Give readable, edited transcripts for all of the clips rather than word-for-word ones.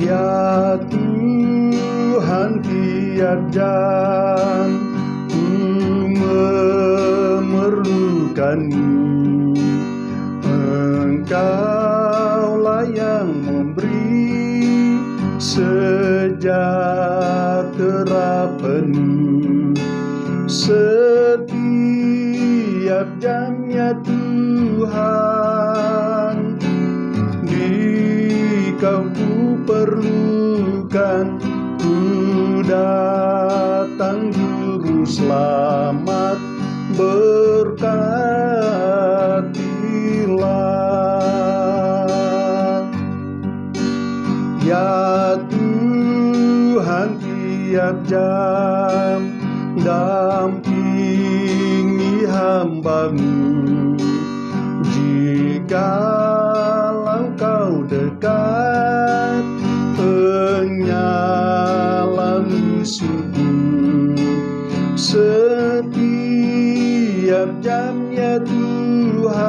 Ya Tuhan, tiap jam ku memerlukan-Mu. Engkaulah yang memberi sejahtera penuh setiap jamnya Tuhan. Dikau ku perlukan, ku datang Juru Selamat, berkatilah. Ya Tuhan, tiap jam dampingi hamba-Mu. Jikalau Kau dekat, penyala musuhku. Setiap jamnya Tuhan,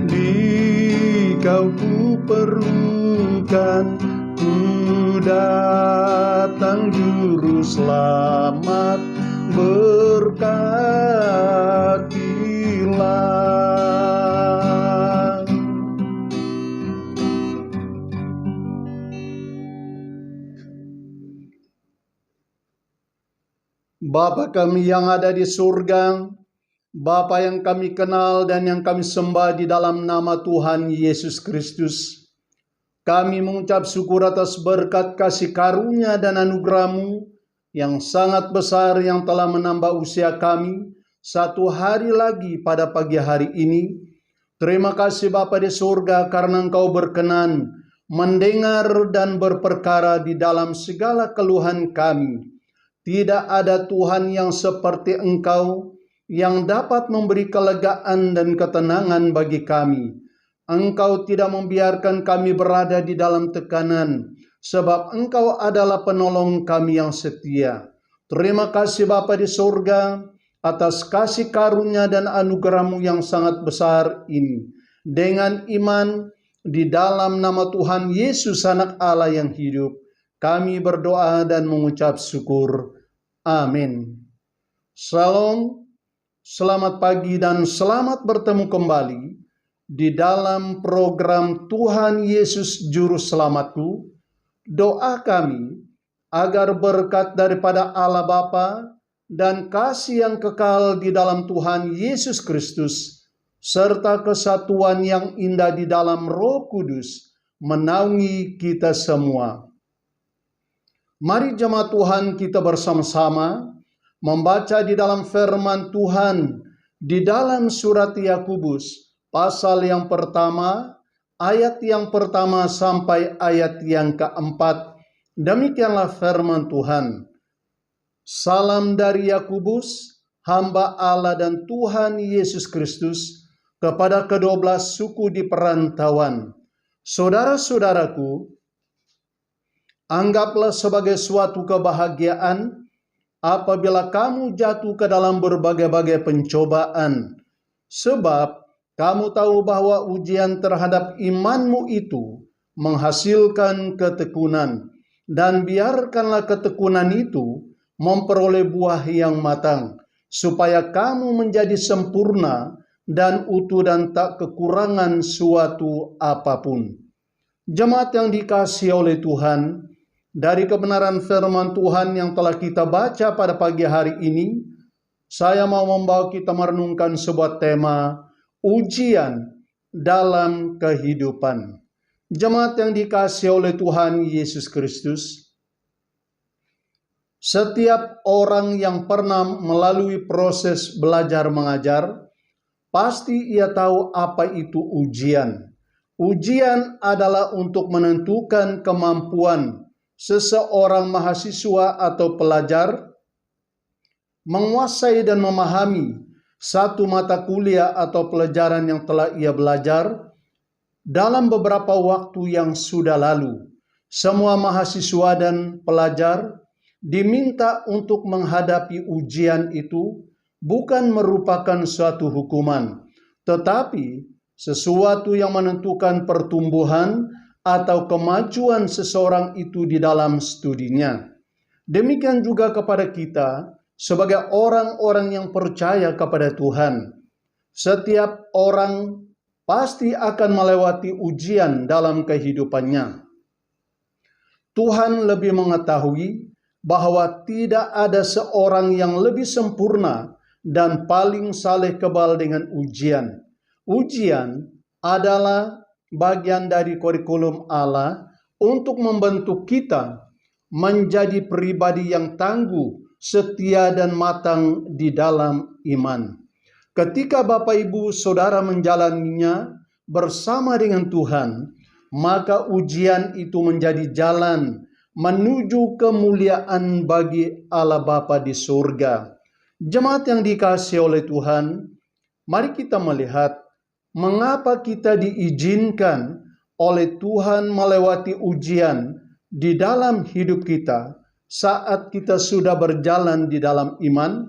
Dikau ku perlukan, ku datang Juru Selamat, berkatilah. Bapa kami yang ada di surga, Bapa yang kami kenal dan yang kami sembah di dalam nama Tuhan Yesus Kristus, kami mengucap syukur atas berkat kasih karunia dan anugerah-Mu yang sangat besar yang telah menambah usia kami satu hari lagi pada pagi hari ini. Terima kasih Bapa di surga karena Engkau berkenan mendengar dan berperkara di dalam segala keluhan kami. Tidak ada Tuhan yang seperti Engkau yang dapat memberi kelegaan dan ketenangan bagi kami. Engkau tidak membiarkan kami berada di dalam tekanan, sebab Engkau adalah penolong kami yang setia. Terima kasih Bapa di surga atas kasih karunia dan anugerah-Mu yang sangat besar ini. Dengan iman di dalam nama Tuhan Yesus Anak Allah yang hidup, kami berdoa dan mengucap syukur. Amin. Shalom, selamat pagi dan selamat bertemu kembali di dalam program Tuhan Yesus Juru Selamatku. Doa kami agar berkat daripada Allah Bapa dan kasih yang kekal di dalam Tuhan Yesus Kristus serta kesatuan yang indah di dalam Roh Kudus menaungi kita semua. Mari jemaat Tuhan kita bersama-sama membaca di dalam firman Tuhan di dalam surat Yakobus pasal yang pertama, ayat yang pertama sampai ayat yang keempat. Demikianlah firman Tuhan. Salam dari Yakobus, hamba Allah dan Tuhan Yesus Kristus, kepada ke-12 suku di perantauan. Saudara-saudaraku, anggaplah sebagai suatu kebahagiaan apabila kamu jatuh ke dalam berbagai-bagai pencobaan, sebab kamu tahu bahwa ujian terhadap imanmu itu menghasilkan ketekunan, dan biarkanlah ketekunan itu memperoleh buah yang matang, supaya kamu menjadi sempurna dan utuh dan tak kekurangan suatu apapun. Jemaat yang dikasihi oleh Tuhan, dari kebenaran firman Tuhan yang telah kita baca pada pagi hari ini, saya mau membawa kita merenungkan sebuah tema, ujian dalam kehidupan. Jemaat yang dikasihi oleh Tuhan Yesus Kristus, setiap orang yang pernah melalui proses belajar mengajar, pasti ia tahu apa itu ujian. Ujian adalah untuk menentukan kemampuan seseorang mahasiswa atau pelajar menguasai dan memahami satu mata kuliah atau pelajaran yang telah ia belajar dalam beberapa waktu yang sudah lalu. Semua mahasiswa dan pelajar diminta untuk menghadapi ujian itu bukan merupakan suatu hukuman, tetapi sesuatu yang menentukan pertumbuhan atau kemajuan seseorang itu di dalam studinya. Demikian juga kepada kita sebagai orang-orang yang percaya kepada Tuhan. Setiap orang pasti akan melewati ujian dalam kehidupannya. Tuhan lebih mengetahui bahwa tidak ada seorang yang lebih sempurna dan paling saleh kebal dengan ujian. Ujian adalah bagian dari kurikulum Allah untuk membentuk kita menjadi pribadi yang tangguh, setia, dan matang di dalam iman. Ketika Bapak Ibu Saudara menjalaninya bersama dengan Tuhan, maka ujian itu menjadi jalan menuju kemuliaan bagi Allah Bapa di surga. Jemaat yang dikasihi oleh Tuhan, mari kita melihat mengapa kita diizinkan oleh Tuhan melewati ujian di dalam hidup kita saat kita sudah berjalan di dalam iman.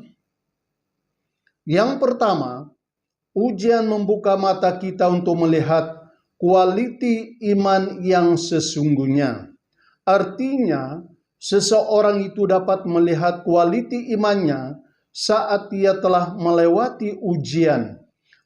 Yang pertama, ujian membuka mata kita untuk melihat kualiti iman yang sesungguhnya. Artinya, seseorang itu dapat melihat kualiti imannya saat ia telah melewati ujian.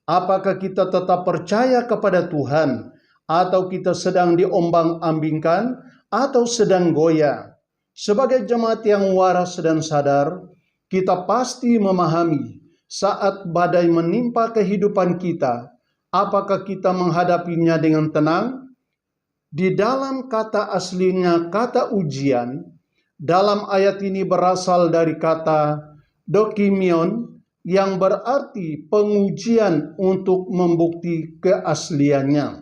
Apakah kita tetap percaya kepada Tuhan, atau kita sedang diombang-ambingkan, atau sedang goyah. Sebagai jemaat yang waras dan sadar, kita pasti memahami saat badai menimpa kehidupan kita, apakah kita menghadapinya dengan tenang? Di dalam kata aslinya, kata ujian, dalam ayat ini berasal dari kata dokimion, yang berarti pengujian untuk membukti keasliannya.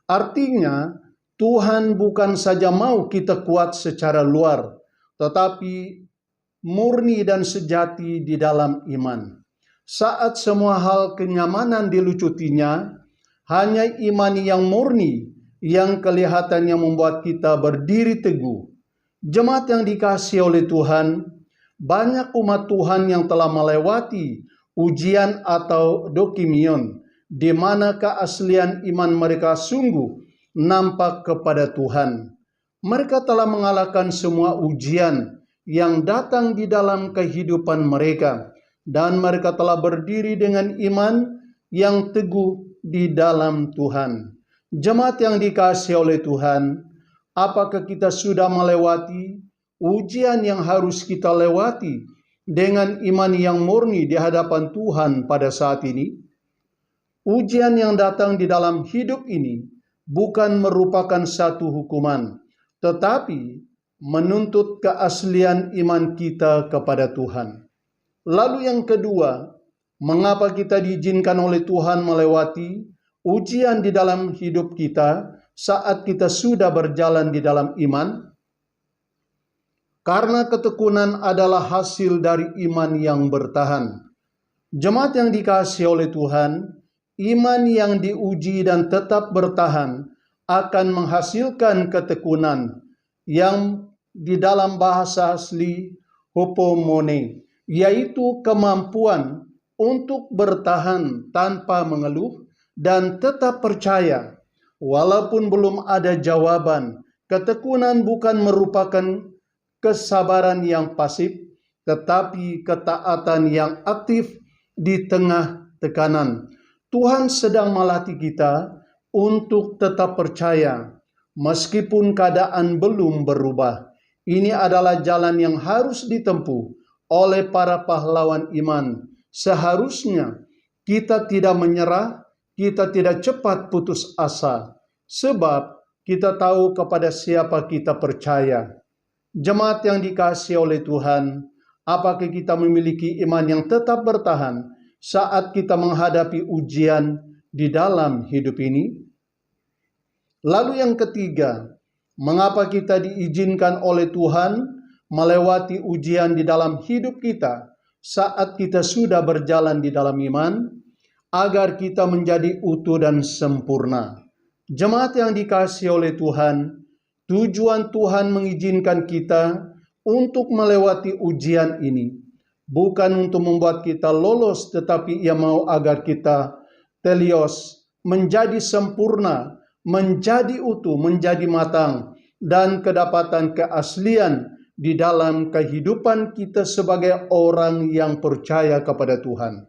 Artinya, Tuhan bukan saja mau kita kuat secara luar, tetapi murni dan sejati di dalam iman. Saat semua hal kenyamanan diluputinya, hanya iman yang murni yang kelihatannya membuat kita berdiri teguh. Jemaat yang dikasihi oleh Tuhan, banyak umat Tuhan yang telah melewati ujian atau dokimion, di mana keaslian iman mereka sungguh nampak kepada Tuhan. Mereka telah mengalahkan semua ujian yang datang di dalam kehidupan mereka, dan mereka telah berdiri dengan iman yang teguh di dalam Tuhan. Jemaat yang dikasihi oleh Tuhan, apakah kita sudah melewati ujian yang harus kita lewati dengan iman yang murni di hadapan Tuhan pada saat ini? Ujian yang datang di dalam hidup ini bukan merupakan satu hukuman, tetapi menuntut keaslian iman kita kepada Tuhan. Lalu yang kedua, mengapa kita diizinkan oleh Tuhan melewati ujian di dalam hidup kita saat kita sudah berjalan di dalam iman? Karena ketekunan adalah hasil dari iman yang bertahan. Jemaat yang dikasihi oleh Tuhan, iman yang diuji dan tetap bertahan akan menghasilkan ketekunan yang di dalam bahasa asli hupomone, yaitu kemampuan untuk bertahan tanpa mengeluh dan tetap percaya walaupun belum ada jawaban. Ketekunan bukan merupakan kesabaran yang pasif, tetapi ketaatan yang aktif di tengah tekanan. Tuhan sedang melatih kita untuk tetap percaya meskipun keadaan belum berubah. Ini adalah jalan yang harus ditempuh oleh para pahlawan iman. Seharusnya kita tidak menyerah, kita tidak cepat putus asa, sebab kita tahu kepada siapa kita percaya. Jemaat yang dikasihi oleh Tuhan, apakah kita memiliki iman yang tetap bertahan saat kita menghadapi ujian di dalam hidup ini? Lalu yang ketiga, mengapa kita diizinkan oleh Tuhan melewati ujian di dalam hidup kita saat kita sudah berjalan di dalam iman, agar kita menjadi utuh dan sempurna? Jemaat yang dikasihi oleh Tuhan, tujuan Tuhan mengizinkan kita untuk melewati ujian ini bukan untuk membuat kita lolos, tetapi Ia mau agar kita telios, menjadi sempurna, menjadi utuh, menjadi matang, dan kedapatan keaslian di dalam kehidupan kita sebagai orang yang percaya kepada Tuhan.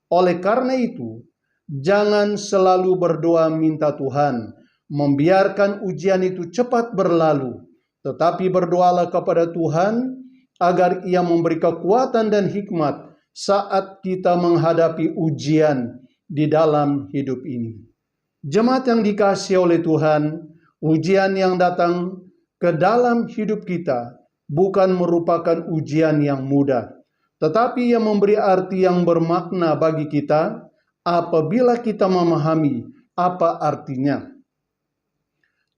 Oleh karena itu, jangan selalu berdoa minta Tuhan membiarkan ujian itu cepat berlalu, tetapi berdoalah kepada Tuhan agar Ia memberi kekuatan dan hikmat saat kita menghadapi ujian di dalam hidup ini. Jemaat yang dikasihi oleh Tuhan, ujian yang datang ke dalam hidup kita bukan merupakan ujian yang mudah, tetapi yang memberi arti yang bermakna bagi kita apabila kita memahami apa artinya.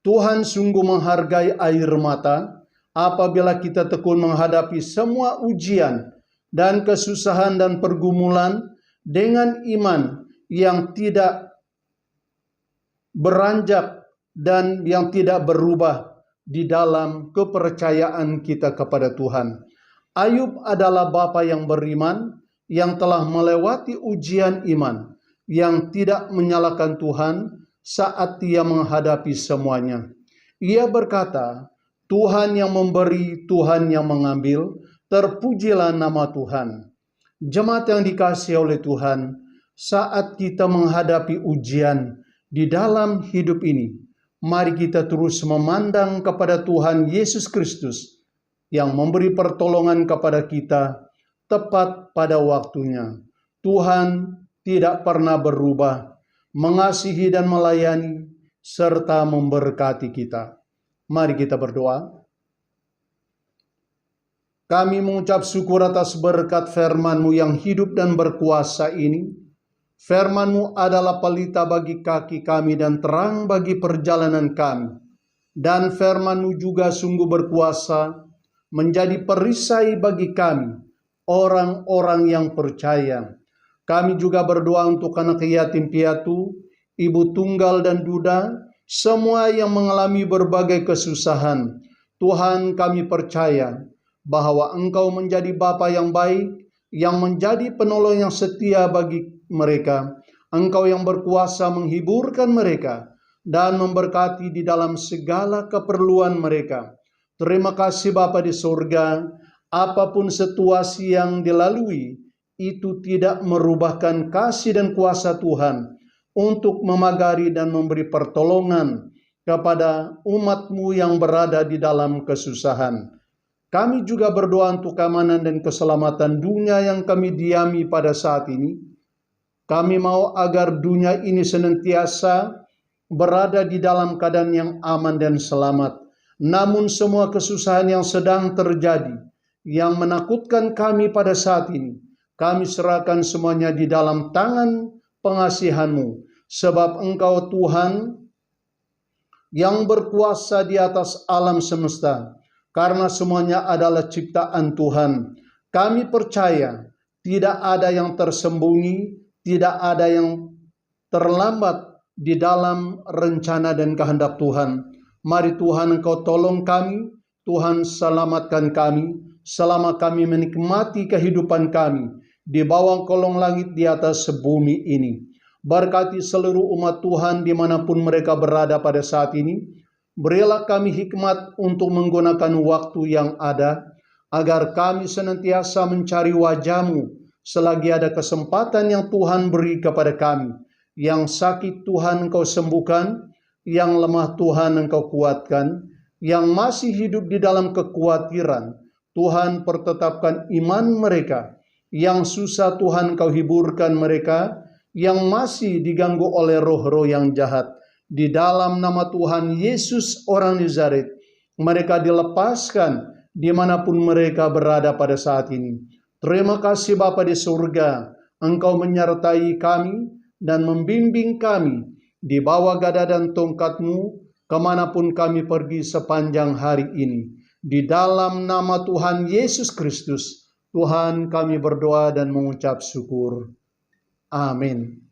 Tuhan sungguh menghargai air mata apabila kita tekun menghadapi semua ujian dan kesusahan dan pergumulan dengan iman yang tidak beranjak dan yang tidak berubah di dalam kepercayaan kita kepada Tuhan. Ayub adalah bapa yang beriman, yang telah melewati ujian iman, yang tidak menyalahkan Tuhan saat ia menghadapi semuanya. Ia berkata, Tuhan yang memberi, Tuhan yang mengambil, terpujilah nama Tuhan. Jemaat yang dikasihi oleh Tuhan, saat kita menghadapi ujian di dalam hidup ini, mari kita terus memandang kepada Tuhan Yesus Kristus yang memberi pertolongan kepada kita tepat pada waktunya. Tuhan tidak pernah berubah, mengasihi dan melayani, serta memberkati kita. Mari kita berdoa. Kami mengucap syukur atas berkat firman-Mu yang hidup dan berkuasa ini. Firman-Mu adalah pelita bagi kaki kami dan terang bagi perjalanan kami. Dan firman-Mu juga sungguh berkuasa menjadi perisai bagi kami, orang-orang yang percaya. Kami juga berdoa untuk anak yatim piatu, ibu tunggal dan duda, semua yang mengalami berbagai kesusahan. Tuhan, kami percaya bahwa Engkau menjadi Bapa yang baik, yang menjadi penolong yang setia bagi mereka. Engkau yang berkuasa menghiburkan mereka dan memberkati di dalam segala keperluan mereka. Terima kasih Bapa di surga, apapun situasi yang dilalui, itu tidak merubahkan kasih dan kuasa Tuhan untuk memagari dan memberi pertolongan kepada umat-Mu yang berada di dalam kesusahan. Kami juga berdoa untuk keamanan dan keselamatan dunia yang kami diami pada saat ini. Kami mau agar dunia ini senantiasa berada di dalam keadaan yang aman dan selamat. Namun semua kesusahan yang sedang terjadi, yang menakutkan kami pada saat ini, kami serahkan semuanya di dalam tangan pengasihan-Mu. Sebab Engkau Tuhan yang berkuasa di atas alam semesta. Karena semuanya adalah ciptaan Tuhan. Kami percaya tidak ada yang tersembunyi, tidak ada yang terlambat di dalam rencana dan kehendak Tuhan. Mari Tuhan Engkau tolong kami, Tuhan selamatkan kami, selama kami menikmati kehidupan kami di bawah kolong langit di atas bumi ini. Berkati seluruh umat Tuhan dimanapun mereka berada pada saat ini. Berilah kami hikmat untuk menggunakan waktu yang ada, agar kami senantiasa mencari wajah-Mu selagi ada kesempatan yang Tuhan beri kepada kami. Yang sakit Tuhan Engkau sembuhkan, yang lemah Tuhan Engkau kuatkan, yang masih hidup di dalam kekhawatiran, Tuhan pertetapkan iman mereka, yang susah Tuhan Engkau hiburkan mereka, yang masih diganggu oleh roh-roh yang jahat. Di dalam nama Tuhan Yesus orang Nazaret, mereka dilepaskan dimanapun mereka berada pada saat ini. Terima kasih Bapa di surga, Engkau menyertai kami dan membimbing kami di bawah gada dan tongkat-Mu kemanapun kami pergi sepanjang hari ini. Di dalam nama Tuhan Yesus Kristus, Tuhan kami berdoa dan mengucap syukur. Amin.